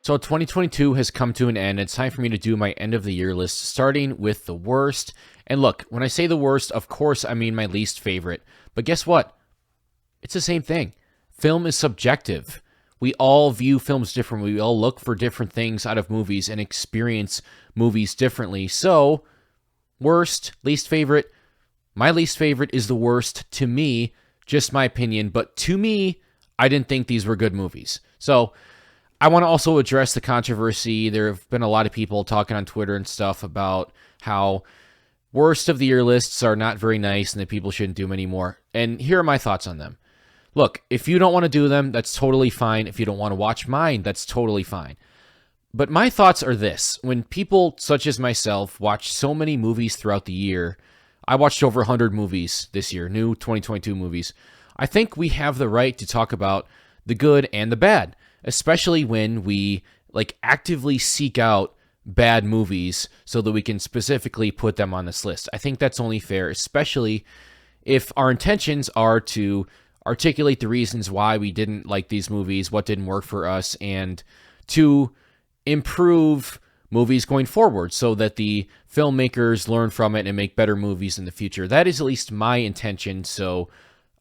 So 2022 has come to an end. It's time for me to do my end of the year list, starting with the worst. And look, when I say the worst, of course, I mean my least favorite. But guess what? It's the same thing. Film is subjective. We all view films differently. We all look for different things out of movies and experience movies differently. So, worst, least favorite. My least favorite is the worst to me, just my opinion. But to me, I didn't think these were good movies. So, I want to also address the controversy. There have been a lot of people talking on Twitter and stuff about how worst of the year lists are not very nice and that people shouldn't do them anymore. And here are my thoughts on them. Look, if you don't want to do them, that's totally fine. If you don't want to watch mine, that's totally fine. But my thoughts are this. When people such as myself watch so many movies throughout the year, I watched over 100 movies this year, new 2022 movies. I think we have the right to talk about the good and the bad, especially when we actively seek out bad movies so that we can specifically put them on this list. I think that's only fair, especially if our intentions are to articulate the reasons why we didn't like these movies, what didn't work for us, and to improve movies going forward so that the filmmakers learn from it and make better movies in the future. That is at least my intention. So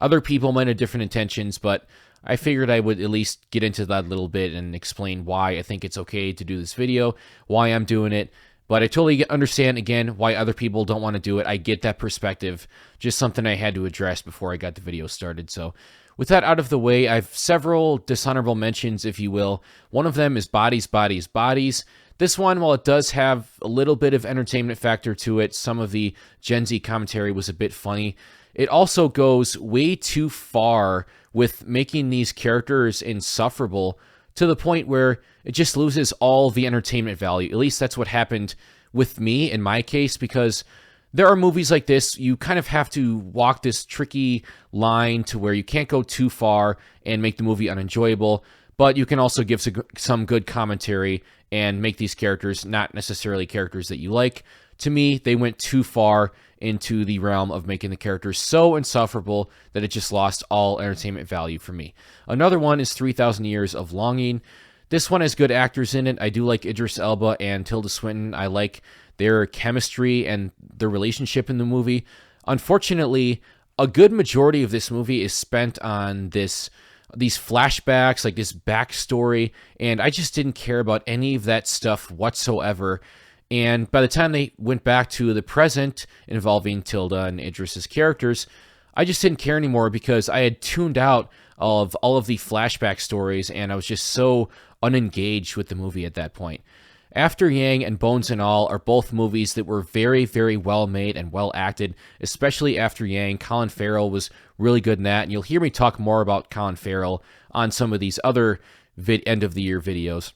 other people might have different intentions, but I figured I would at least get into that a little bit and explain why I think it's okay to do this video, why I'm doing it. But I totally understand, again, why other people don't want to do it. I get that perspective. Just something I had to address before I got the video started. So with that out of the way, I have several dishonorable mentions, if you will. One of them is Bodies, Bodies, Bodies. This one, while it does have a little bit of entertainment factor to it, some of the Gen Z commentary was a bit funny. It also goes way too far with making these characters insufferable to the point where it just loses all the entertainment value. At least that's what happened with me in my case, because there are movies like this, you kind of have to walk this tricky line to where you can't go too far and make the movie unenjoyable, but you can also give some good commentary and make these characters not necessarily characters that you like. To me, they went too far into the realm of making the characters so insufferable that it just lost all entertainment value for me. Another one is 3,000 Years of Longing. This one has good actors in it. I do like Idris Elba and Tilda Swinton. I like their chemistry and their relationship in the movie. Unfortunately, a good majority of this movie is spent on these flashbacks, like this backstory, and I just didn't care about any of that stuff whatsoever. And by the time they went back to the present involving Tilda and Idris's characters, I just didn't care anymore because I had tuned out of all of the flashback stories and I was just so unengaged with the movie at that point. After Yang and Bones and All are both movies that were very, very well made and well acted, especially After Yang. Colin Farrell was really good in that, and you'll hear me talk more about Colin Farrell on some of these other end of the year videos.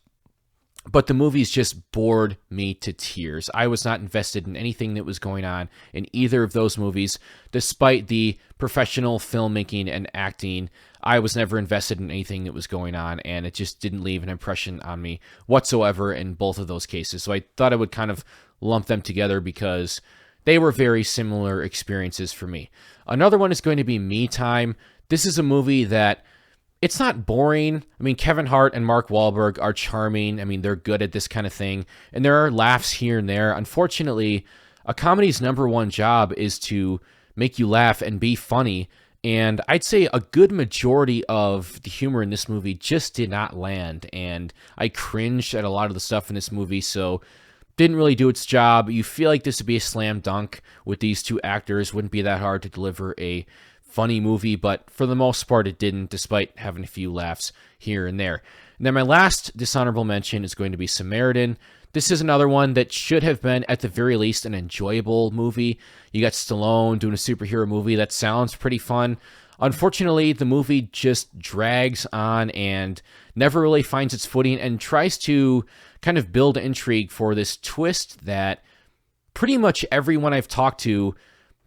But the movies just bored me to tears. I was not invested in anything that was going on in either of those movies. Despite the professional filmmaking and acting, I was never invested in anything that was going on, and it just didn't leave an impression on me whatsoever in both of those cases. So I thought I would kind of lump them together because they were very similar experiences for me. Another one is going to be Me Time. This is a movie that it's not boring. I mean, Kevin Hart and Mark Wahlberg are charming. I mean, they're good at this kind of thing. And there are laughs here and there. Unfortunately, a comedy's number one job is to make you laugh and be funny. And I'd say a good majority of the humor in this movie just did not land. And I cringed at a lot of the stuff in this movie, so didn't really do its job. You feel like this would be a slam dunk with these two actors. Wouldn't be that hard to deliver a funny movie, but for the most part it didn't, despite having a few laughs here and there. And then my last dishonorable mention is going to be Samaritan. This is another one that should have been, at the very least, an enjoyable movie. You got Stallone doing a superhero movie. That sounds pretty fun. Unfortunately, the movie just drags on and never really finds its footing and tries to kind of build intrigue for this twist that pretty much everyone I've talked to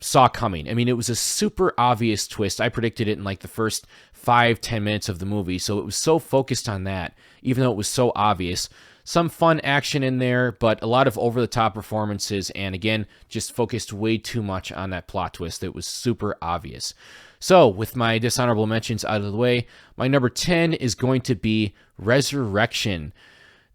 saw coming. I mean, it was a super obvious twist. I predicted it in like the first 5-10 minutes of the movie, so it was so focused on that, even though it was so obvious. Some fun action in there, but a lot of over-the-top performances, and again, just focused way too much on that plot twist that was super obvious. So, with my dishonorable mentions out of the way, my number 10 is going to be Resurrection.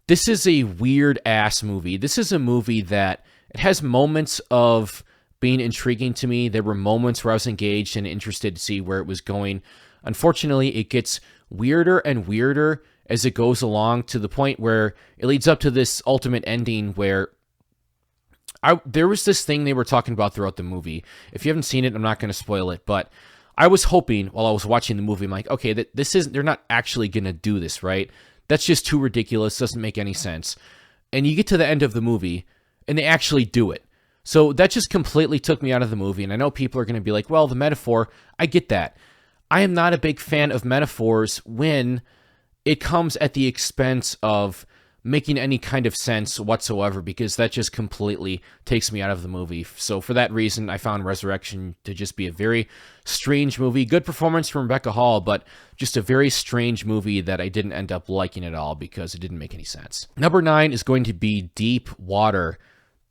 This is a weird ass movie. This is a movie that it has moments of being intriguing to me. There were moments where I was engaged and interested to see where it was going. Unfortunately, it gets weirder and weirder as it goes along, to the point where it leads up to this ultimate ending where there was this thing they were talking about throughout the movie. If you haven't seen it, I'm not going to spoil it, but I was hoping while I was watching the movie, I'm like, okay, they're not actually going to do this, right? That's just too ridiculous. Doesn't make any sense. And you get to the end of the movie and they actually do it. So that just completely took me out of the movie. And I know people are going to be like, well, the metaphor, I get that. I am not a big fan of metaphors when it comes at the expense of making any kind of sense whatsoever, because that just completely takes me out of the movie. So for that reason, I found Resurrection to just be a very strange movie. Good performance from Rebecca Hall, but just a very strange movie that I didn't end up liking at all because it didn't make any sense. Number 9 is going to be Deep Water.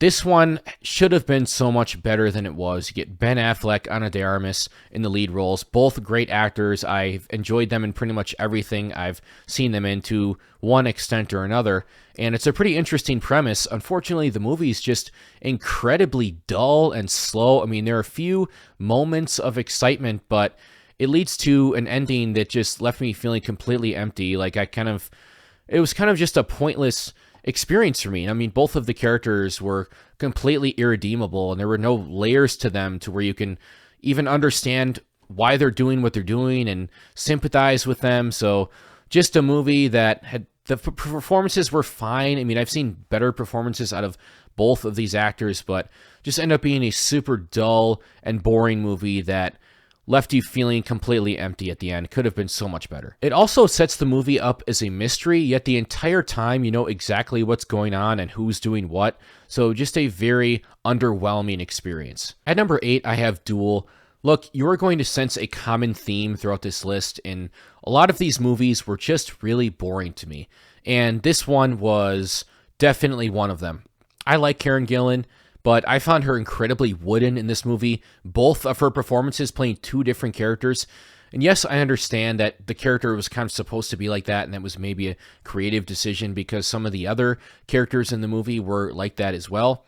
This one should have been so much better than it was. You get Ben Affleck, Ana de Armas in the lead roles. Both great actors. I've enjoyed them in pretty much everything I've seen them in to one extent or another. And it's a pretty interesting premise. Unfortunately, the movie is just incredibly dull and slow. I mean, there are a few moments of excitement, but it leads to an ending that just left me feeling completely empty. Like it was kind of just a pointless experience for me. I mean, both of the characters were completely irredeemable, and there were no layers to them to where you can even understand why they're doing what they're doing and sympathize with them. So just a movie that had, the performances were fine. I mean, I've seen better performances out of both of these actors, but just ended up being a super dull and boring movie that left you feeling completely empty at the end. Could have been so much better. It also sets the movie up as a mystery, yet the entire time you know exactly what's going on and who's doing what. So just a very underwhelming experience. At number 8, I have Duel. Look, you're going to sense a common theme throughout this list, and a lot of these movies were just really boring to me. And this one was definitely one of them. I like Karen Gillan, but I found her incredibly wooden in this movie, both of her performances playing two different characters. And yes, I understand that the character was kind of supposed to be like that, and that was maybe a creative decision because some of the other characters in the movie were like that as well.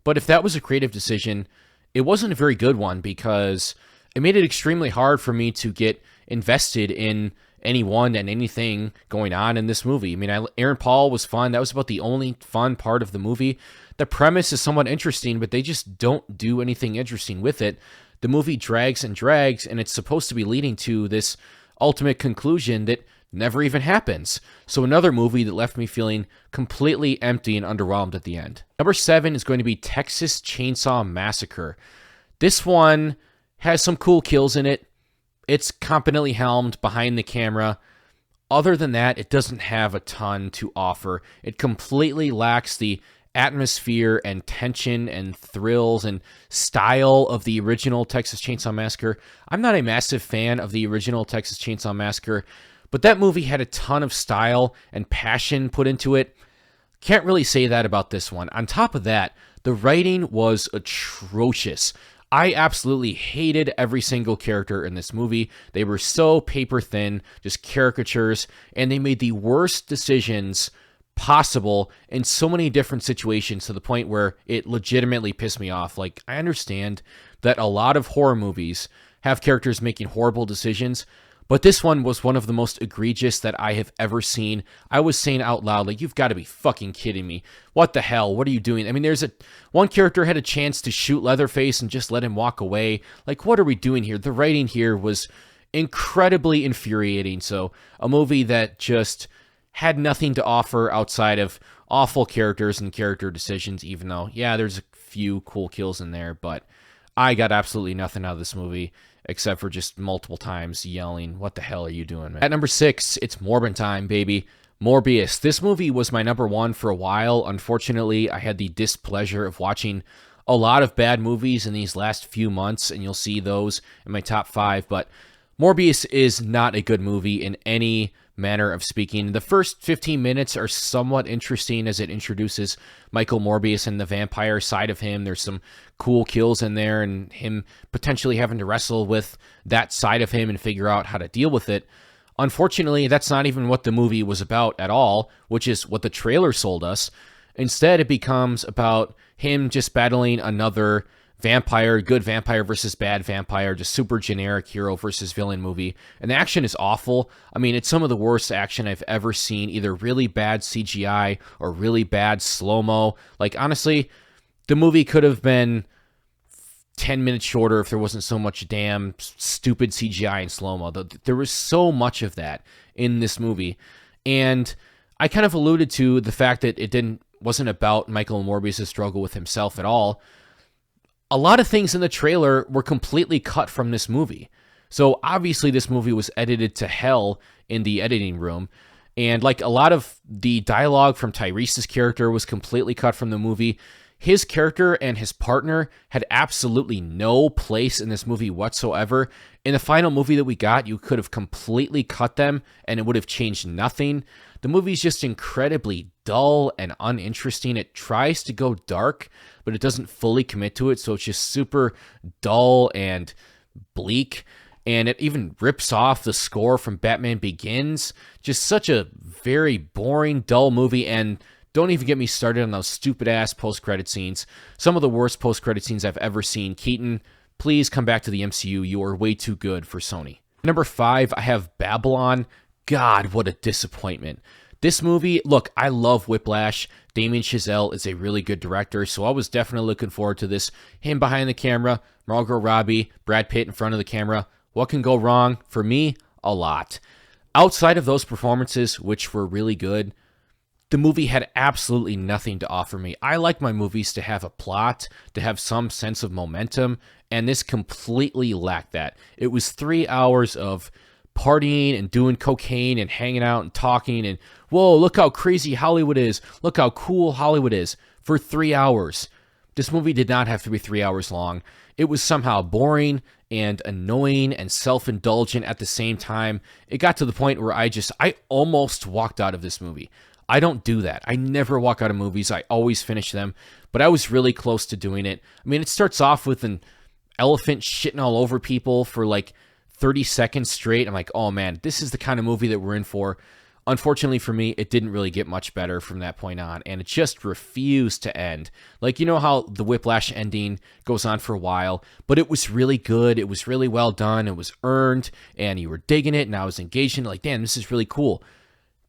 But if that was a creative decision, it wasn't a very good one because it made it extremely hard for me to get invested in anyone and anything going on in this movie. I mean, Aaron Paul was fun. That was about the only fun part of the movie. The premise is somewhat interesting, but they just don't do anything interesting with it. The movie drags and drags, and it's supposed to be leading to this ultimate conclusion that never even happens. So another movie that left me feeling completely empty and underwhelmed at the end. Number 7 is going to be Texas Chainsaw Massacre. This one has some cool kills in it. It's competently helmed behind the camera. Other than that, it doesn't have a ton to offer. It completely lacks the atmosphere and tension and thrills and style of the original Texas Chainsaw Massacre. I'm not a massive fan of the original Texas Chainsaw Massacre, but that movie had a ton of style and passion put into it. Can't really say that about this one. On top of that, the writing was atrocious. I absolutely hated every single character in this movie. They were so paper thin, just caricatures, and they made the worst decisions possible in so many different situations to the point where it legitimately pissed me off. Like, I understand that a lot of horror movies have characters making horrible decisions, but this one was one of the most egregious that I have ever seen. I was saying out loud, like, you've got to be fucking kidding me. What the hell? What are you doing? I mean, one character had a chance to shoot Leatherface and just let him walk away. Like, what are we doing here? The writing here was incredibly infuriating. So a movie that just had nothing to offer outside of awful characters and character decisions, even though, yeah, there's a few cool kills in there, but I got absolutely nothing out of this movie except for just multiple times yelling, what the hell are you doing, man? At number 6, it's Morbin time, baby. Morbius. This movie was my number 1 for a while. Unfortunately, I had the displeasure of watching a lot of bad movies in these last few months, and you'll see those in my top 5, but Morbius is not a good movie in any manner of speaking. The first 15 minutes are somewhat interesting as it introduces Michael Morbius and the vampire side of him. There's some cool kills in there and him potentially having to wrestle with that side of him and figure out how to deal with it. Unfortunately, that's not even what the movie was about at all, which is what the trailer sold us. Instead, it becomes about him just battling another vampire, good vampire versus bad vampire, just super generic hero versus villain movie. And the action is awful. I mean, it's some of the worst action I've ever seen, either really bad CGI or really bad slow-mo. Like, honestly, the movie could have been 10 minutes shorter if there wasn't so much damn stupid CGI and slow-mo. There was so much of that in this movie. And I kind of alluded to the fact that it wasn't about Michael Morbius' struggle with himself at all. A lot of things in the trailer were completely cut from this movie. So obviously this movie was edited to hell in the editing room. And like a lot of the dialogue from Tyrese's character was completely cut from the movie. His character and his partner had absolutely no place in this movie whatsoever. In the final movie that we got, you could have completely cut them and it would have changed nothing. The movie's just incredibly dull and uninteresting. It tries to go dark, but it doesn't fully commit to it, so it's just super dull and bleak. And it even rips off the score from Batman Begins. Just such a very boring, dull movie, and don't even get me started on those stupid-ass post-credit scenes. Some of the worst post-credit scenes I've ever seen. Keaton, please come back to the MCU. You are way too good for Sony. Number 5, I have Babylon. God, what a disappointment. This movie, look, I love Whiplash. Damien Chazelle is a really good director, so I was definitely looking forward to this. Him behind the camera, Margot Robbie, Brad Pitt in front of the camera. What can go wrong? For me, a lot. Outside of those performances, which were really good, the movie had absolutely nothing to offer me. I like my movies to have a plot, to have some sense of momentum, and this completely lacked that. It was 3 hours of partying and doing cocaine and hanging out and talking and, whoa, look how crazy Hollywood is. Look how cool Hollywood is for 3 hours. This movie did not have to be 3 hours long. It was somehow boring and annoying and self-indulgent at the same time. It got to the point where I almost walked out of this movie. I don't do that. I never walk out of movies. I always finish them, but I was really close to doing it. I mean, it starts off with an elephant shitting all over people for like 30 seconds straight. I'm like, oh man, this is the kind of movie that we're in for. Unfortunately for me, it didn't really get much better from that point on, and it just refused to end. Like, you know how the Whiplash ending goes on for a while, but it was really good. It was really well done. It was earned, and you were digging it, and I was engaged in it. Like, damn, this is really cool.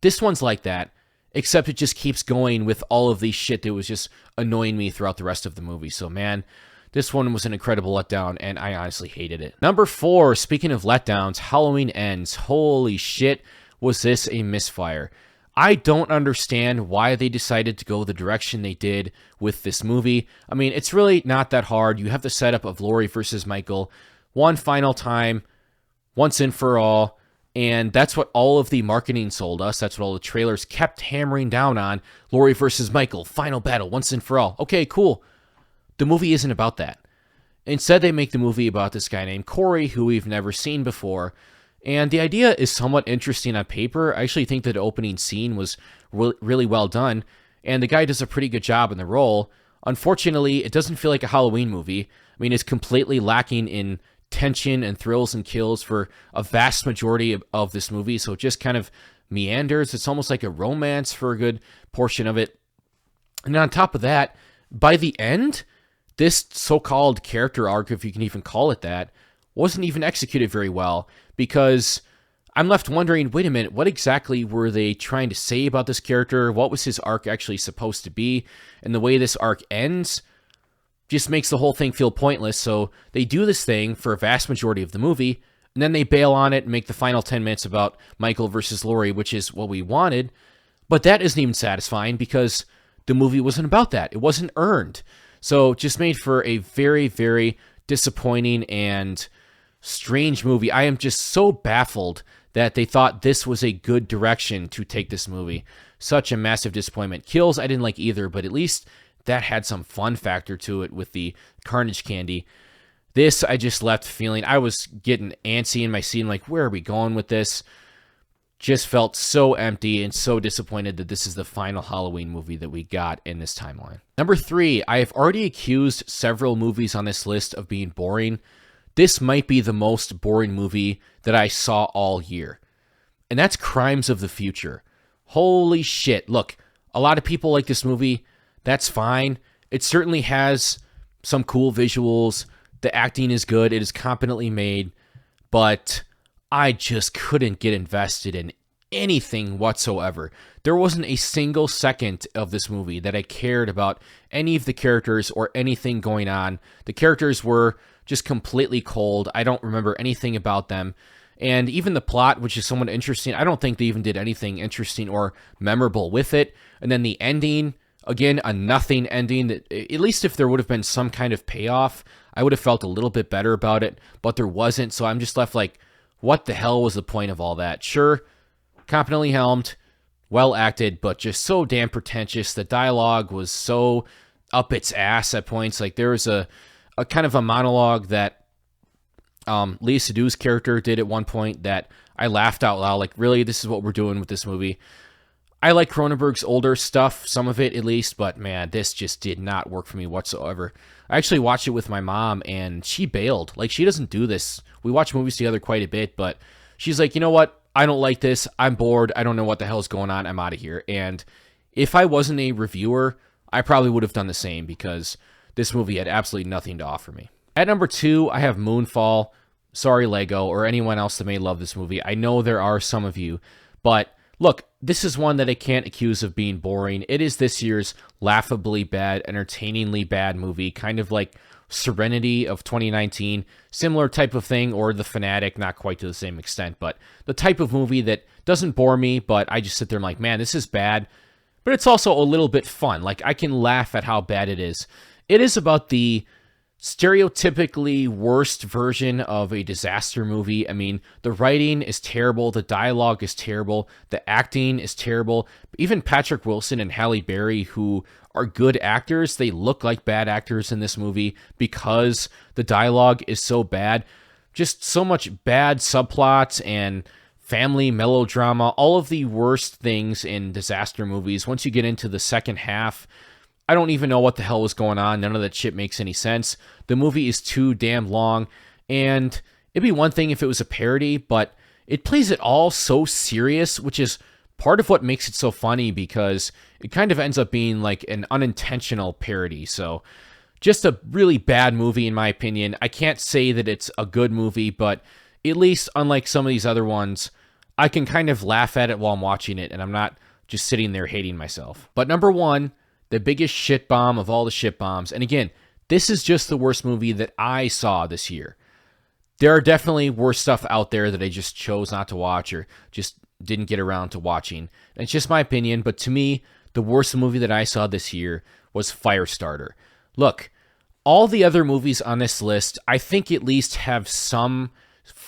This one's like that, except it just keeps going with all of these shit that was just annoying me throughout the rest of the movie. So, man, this one was an incredible letdown, and I honestly hated it. Number 4, speaking of letdowns, Halloween Ends. Holy shit, was this a misfire. I don't understand why they decided to go the direction they did with this movie. I mean, it's really not that hard. You have the setup of Laurie versus Michael one final time, once and for all, and that's what all of the marketing sold us. That's what all the trailers kept hammering down on. Laurie versus Michael, final battle, once and for all. Okay, cool. The movie isn't about that. Instead, they make the movie about this guy named Corey, who we've never seen before. And the idea is somewhat interesting on paper. I actually think that the opening scene was really well done, and the guy does a pretty good job in the role. Unfortunately, it doesn't feel like a Halloween movie. I mean, it's completely lacking in tension and thrills and kills for a vast majority of this movie, so it just kind of meanders. It's almost like a romance for a good portion of it. And on top of that, by the end, this so-called character arc, if you can even call it that, wasn't even executed very well, because I'm left wondering, wait a minute, what exactly were they trying to say about this character? What was his arc actually supposed to be? And the way this arc ends just makes the whole thing feel pointless. So they do this thing for a vast majority of the movie, and then they bail on it and make the final 10 minutes about Michael versus Laurie, which is what we wanted. But that isn't even satisfying because the movie wasn't about that. It wasn't earned. So just made for a very, very disappointing and strange movie. I am just so baffled that they thought this was a good direction to take this movie. Such a massive disappointment. Kills, I didn't like either, but at least that had some fun factor to it with the carnage candy. This, I just left feeling, I was getting antsy in my seat, like, where are we going with this? Just felt so empty and so disappointed that this is the final Halloween movie that we got in this timeline. Number 3, I have already accused several movies on this list of being boring. This might be the most boring movie that I saw all year. and that's Crimes of the Future. Holy shit. Look, a lot of people like this movie. That's fine. It certainly has some cool visuals. The acting is good. It is competently made. But I just couldn't get invested in anything whatsoever. There wasn't a single second of this movie that I cared about any of the characters or anything going on. The characters were just completely cold. I don't remember anything about them. And even the plot, which is somewhat interesting, I don't think they even did anything interesting or memorable with it. And then the ending, again, a nothing ending. That, at least if there would have been some kind of payoff, I would have felt a little bit better about it, but there wasn't. So I'm just left like, what the hell was the point of all that? Sure, competently helmed, well acted, but just so damn pretentious. The dialogue was so up its ass at points. Like there was a kind of a monologue that Léa Seydoux's character did at one point that I laughed out loud. Like, really, this is what we're doing with this movie? I like Cronenberg's older stuff, some of it at least, but man, this just did not work for me whatsoever. I actually watched it with my mom, and she bailed. Like, she doesn't do this. We watch movies together quite a bit, but she's like, you know what? I don't like this. I'm bored. I don't know what the hell's going on. I'm out of here. And if I wasn't a reviewer, I probably would have done the same because this movie had absolutely nothing to offer me. At number 2, I have Moonfall. Sorry, Lego, or anyone else that may love this movie. I know there are some of you, but look, this is one that I can't accuse of being boring. It is this year's laughably bad, entertainingly bad movie, kind of like Serenity of 2019, similar type of thing, or The Fanatic, not quite to the same extent, but the type of movie that doesn't bore me, but I just sit there and like, man, this is bad, but it's also a little bit fun. Like, I can laugh at how bad it is. It is about the stereotypically worst version of a disaster movie. I mean, the writing is terrible, the dialogue is terrible, the acting is terrible. Even Patrick Wilson and Halle Berry, who are good actors, they look like bad actors in this movie because the dialogue is so bad. Just so much bad subplots and family melodrama, all of the worst things in disaster movies. Once you get into the second half, I don't even know what the hell was going on. None of that shit makes any sense. The movie is too damn long, and it'd be one thing if it was a parody, but it plays it all so serious, which is part of what makes it so funny because it kind of ends up being like an unintentional parody. So just a really bad movie in my opinion. I can't say that it's a good movie, but at least unlike some of these other ones, I can kind of laugh at it while I'm watching it, and I'm not just sitting there hating myself. But number 1, the biggest shit bomb of all the shit bombs. And again, this is just the worst movie that I saw this year. There are definitely worse stuff out there that I just chose not to watch or just didn't get around to watching. And it's just my opinion, but to me, the worst movie that I saw this year was Firestarter. Look, all the other movies on this list, I think at least have some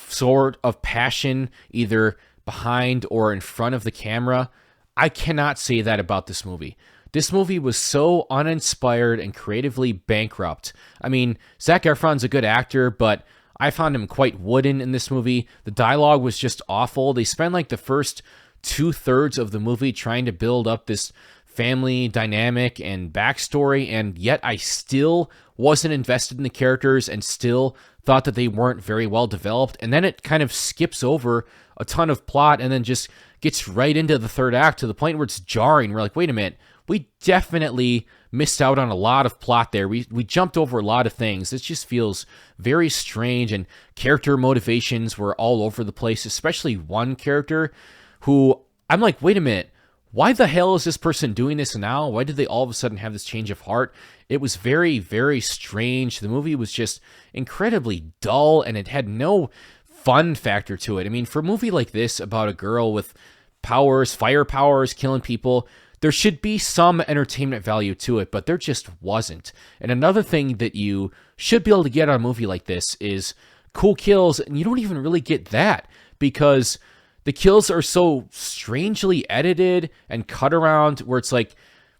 sort of passion either behind or in front of the camera. I cannot say that about this movie. This movie was so uninspired and creatively bankrupt. I mean, Zac Efron's a good actor, but I found him quite wooden in this movie. The dialogue was just awful. They spent like the first 2/3 of the movie trying to build up this family dynamic and backstory, and yet I still wasn't invested in the characters and still thought that they weren't very well developed. And then it kind of skips over a ton of plot and then just gets right into the third act to the point where it's jarring. We're like, wait a minute. We definitely missed out on a lot of plot there. We jumped over a lot of things. This just feels very strange, and character motivations were all over the place, especially one character who I'm like, wait a minute, why the hell is this person doing this now? Why did they all of a sudden have this change of heart? It was very, very strange. The movie was just incredibly dull, and it had no fun factor to it. I mean, for a movie like this about a girl with powers, fire powers, killing people, there should be some entertainment value to it, but there just wasn't. And another thing that you should be able to get on a movie like this is cool kills, and you don't even really get that because the kills are so strangely edited and cut around where it's like,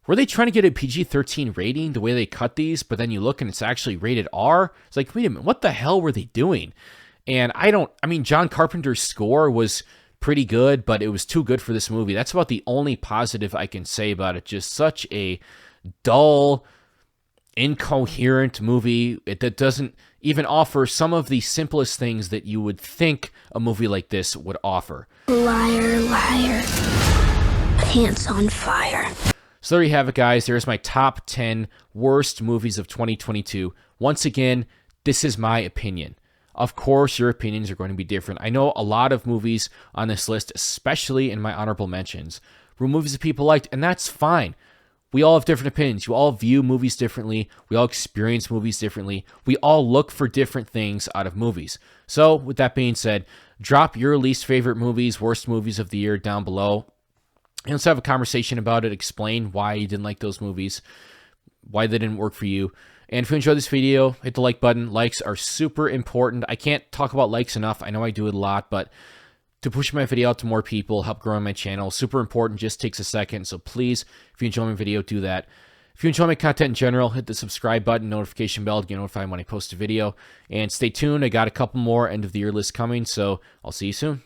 were they trying to get a PG-13 rating the way they cut these, but then you look and it's actually rated R? It's like, wait a minute, what the hell were they doing? And I mean, John Carpenter's score was pretty good, but it was too good for this movie. That's about the only positive I can say about it. Just such a dull, incoherent movie that doesn't even offer some of the simplest things that you would think a movie like this would offer. Liar, liar. Pants on fire. So there you have it, guys. There's my top 10 worst movies of 2022. Once again, this is my opinion. Of course, your opinions are going to be different. I know a lot of movies on this list, especially in my honorable mentions, were movies that people liked, and that's fine. We all have different opinions. You all view movies differently. We all experience movies differently. We all look for different things out of movies. So, with that being said, drop your least favorite movies, worst movies of the year down below. And let's have a conversation about it. Explain why you didn't like those movies, why they didn't work for you. And if you enjoyed this video, hit the like button. Likes are super important. I can't talk about likes enough. I know I do it a lot, but to push my video out to more people, help grow my channel, super important, just takes a second. So please, if you enjoy my video, do that. If you enjoy my content in general, hit the subscribe button, notification bell to get notified when I post a video. And stay tuned. I got a couple more end of the year lists coming, so I'll see you soon.